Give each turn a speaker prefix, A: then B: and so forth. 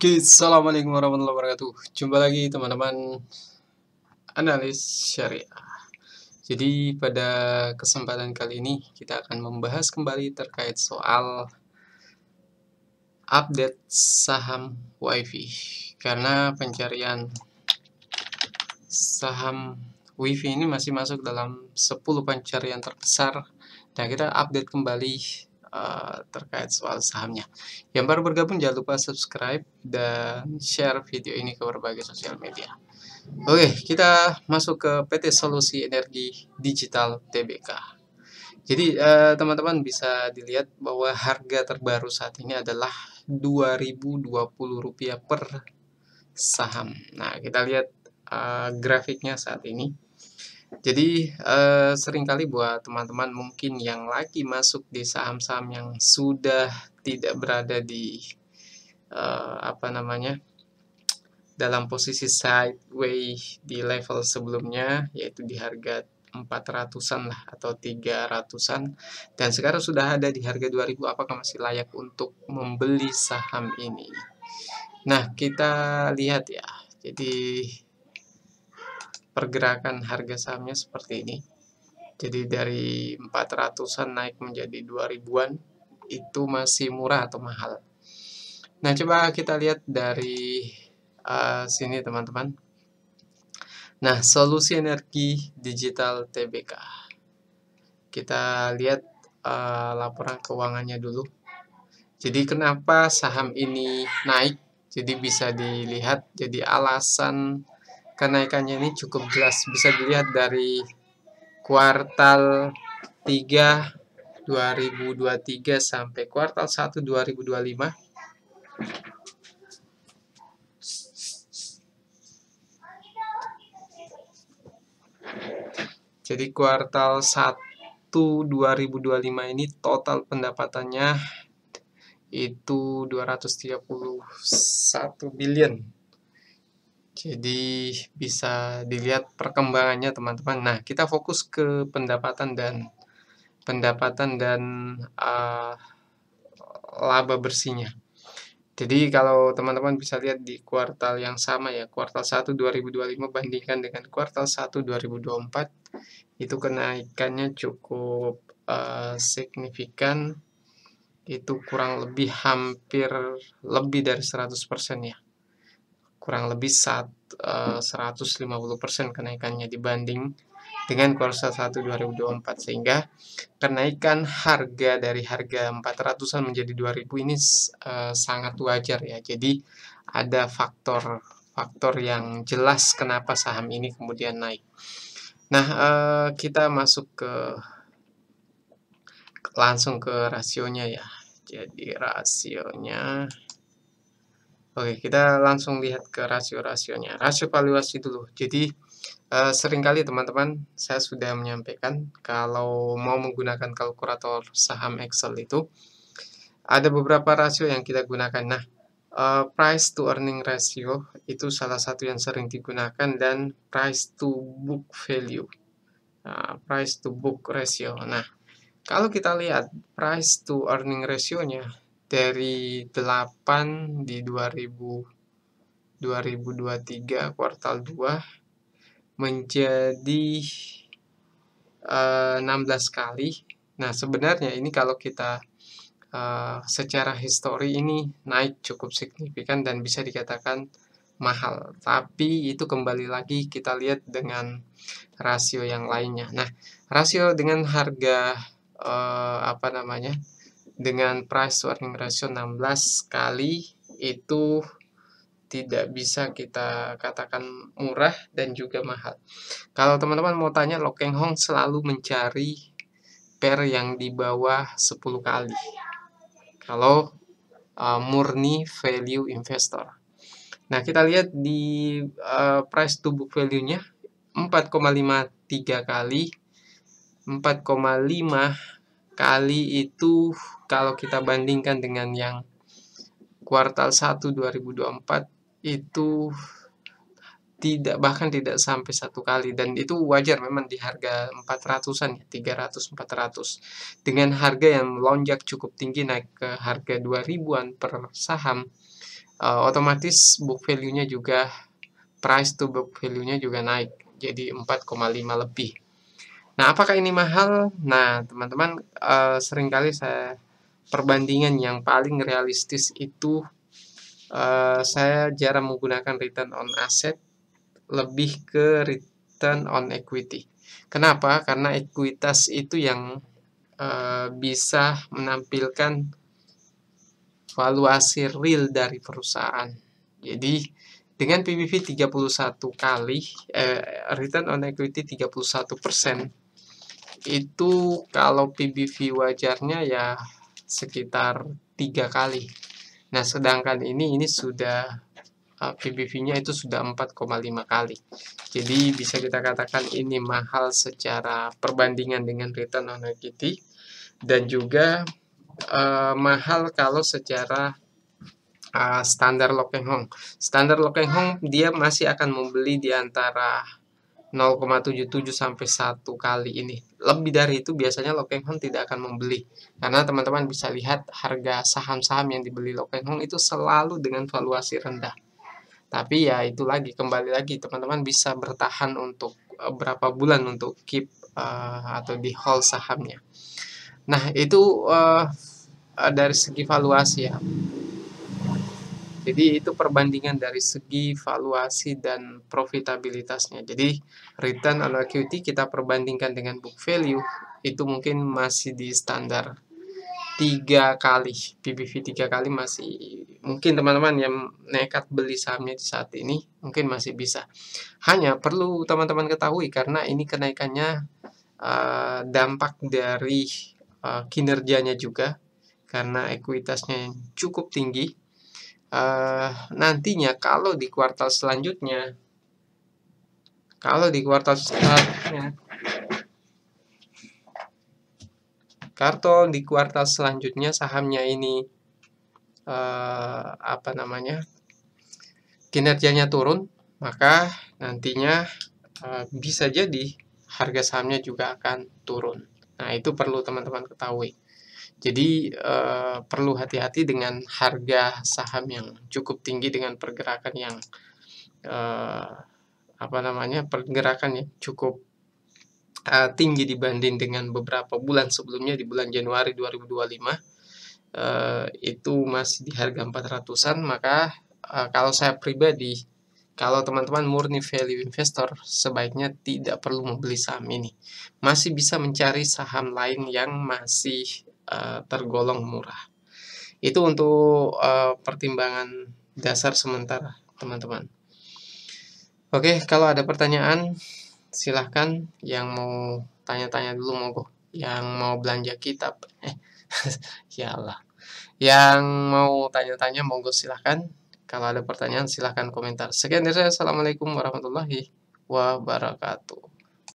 A: Oke, assalamualaikum warahmatullahi wabarakatuh. Jumpa lagi teman-teman analis syariah. Jadi pada kesempatan kali ini kita akan membahas kembali terkait soal update saham WiFi. Karena pencarian saham WiFi ini masih masuk dalam 10 pencarian terbesar. Dan kita update kembali terkait soal sahamnya. Yang baru bergabung jangan lupa subscribe dan share video ini ke berbagai sosial media. Oke, kita masuk ke PT Solusi Energi Digital Tbk. Jadi teman-teman bisa dilihat bahwa harga terbaru saat ini adalah Rp2.020 per saham. Nah, kita lihat grafiknya saat ini. Jadi seringkali buat teman-teman mungkin yang lagi masuk di saham-saham yang sudah tidak berada di dalam posisi sideways di level sebelumnya, yaitu di harga 400-an lah atau 300-an, dan sekarang sudah ada di harga 2000, apakah masih layak untuk membeli saham ini? Nah, kita lihat ya. Jadi pergerakan harga sahamnya seperti ini. Jadi dari 400-an naik menjadi 2000-an, itu masih murah atau mahal. Nah, coba kita lihat dari sini teman-teman. Nah, Solusi Energi Digital Tbk. Kita lihat laporan keuangannya dulu. Jadi kenapa saham ini naik? Jadi bisa dilihat, jadi alasan kenaikannya ini cukup jelas. Bisa dilihat dari kuartal 3 2023 sampai kuartal 1 2025. Jadi kuartal 1 2025 ini total pendapatannya itu 231 billion. Jadi bisa dilihat perkembangannya teman-teman. Nah, kita fokus ke pendapatan dan laba bersihnya. Jadi kalau teman-teman bisa lihat di kuartal yang sama ya, kuartal 1 2025 bandingkan dengan kuartal 1 2024, itu kenaikannya cukup signifikan. Itu kurang lebih hampir lebih dari 100% ya. Kurang lebih 150% kenaikannya dibanding dengan kuartal 1 2024, sehingga kenaikan harga dari harga 400-an menjadi 2000 ini sangat wajar ya. Jadi ada faktor yang jelas kenapa saham ini kemudian naik. Nah, kita masuk langsung ke rasionya ya. Jadi rasionya, oke, kita langsung lihat ke rasio-rasionya. Rasio valuasi dulu. Jadi seringkali teman-teman saya sudah menyampaikan kalau mau menggunakan kalkulator saham Excel itu ada beberapa rasio yang kita gunakan. Nah, price to earning ratio itu salah satu yang sering digunakan, dan price to book value. Price to book ratio. Nah, kalau kita lihat price to earning ratio-nya dari 8 di 2023 kuartal 2 menjadi 16 kali. Nah, sebenarnya ini kalau kita secara histori ini naik cukup signifikan dan bisa dikatakan mahal. Tapi itu kembali lagi kita lihat dengan rasio yang lainnya. Nah, rasio dengan harga dengan price to earning ratio 16 kali itu tidak bisa kita katakan murah dan juga mahal. Kalau teman-teman mau tanya, Lo Keng Hong selalu mencari pair yang di bawah 10 kali. Kalau murni value investor. Nah, kita lihat di price to book value-nya 4,53 kali. 4,5 kali itu kalau kita bandingkan dengan yang kuartal 1 2024 itu bahkan tidak sampai 1 kali, dan itu wajar memang di harga 400-an ya, 300-400. Dengan harga yang melonjak cukup tinggi naik ke harga 2000-an per saham, otomatis book value-nya juga price to book value-nya juga naik, jadi 4,5 lebih. Nah, apakah ini mahal? Nah, teman-teman, seringkali perbandingan yang paling realistis itu, saya jarang menggunakan return on asset, lebih ke return on equity. Kenapa? Karena ekuitas itu yang bisa menampilkan valuasi real dari perusahaan. Jadi dengan PBV 31 kali, return on equity 31%, itu kalau PBV wajarnya ya sekitar 3 kali. Nah, sedangkan ini sudah PBV-nya itu sudah 4,5 kali. Jadi bisa kita katakan ini mahal secara perbandingan dengan return on equity, dan juga mahal kalau secara standar Lock and Hong. Standar Lock and Hong dia masih akan membeli di antara 0,77 sampai 1 kali ini. Lebih dari itu biasanya Lock and Hong tidak akan membeli. Karena teman-teman bisa lihat harga saham-saham yang dibeli Lock and Hong itu selalu dengan valuasi rendah. Tapi ya itu lagi, kembali lagi teman-teman bisa bertahan untuk berapa bulan untuk keep atau di hold sahamnya. Nah, itu dari segi valuasi ya. Jadi itu perbandingan dari segi valuasi dan profitabilitasnya. Jadi return on equity kita perbandingkan dengan book value, itu mungkin masih di standar 3 kali, PBV 3 kali masih mungkin teman-teman yang nekat beli sahamnya di saat ini mungkin masih bisa. Hanya perlu teman-teman ketahui karena ini kenaikannya dampak dari kinerjanya juga, karena ekuitasnya yang cukup tinggi. Nantinya kalau di kuartal selanjutnya sahamnya ini kinerjanya turun, maka nantinya bisa jadi harga sahamnya juga akan turun. Nah, itu perlu teman-teman ketahui. Jadi perlu hati-hati dengan harga saham yang cukup tinggi dengan pergerakan yang pergerakan yang cukup tinggi dibanding dengan beberapa bulan sebelumnya. Di bulan Januari 2025 itu masih di harga 400-an. Maka kalau saya pribadi, kalau teman-teman murni value investor, sebaiknya tidak perlu membeli saham ini. Masih bisa mencari saham lain yang masih tergolong murah. Itu untuk pertimbangan dasar sementara, teman-teman. Oke, kalau ada pertanyaan, silahkan. Yang mau tanya-tanya dulu monggo. Yang mau belanja kitab, ya Allah. Yang mau tanya-tanya monggo silahkan. Kalau ada pertanyaan silahkan komentar. Sekian dari saya. Assalamualaikum warahmatullahi wabarakatuh.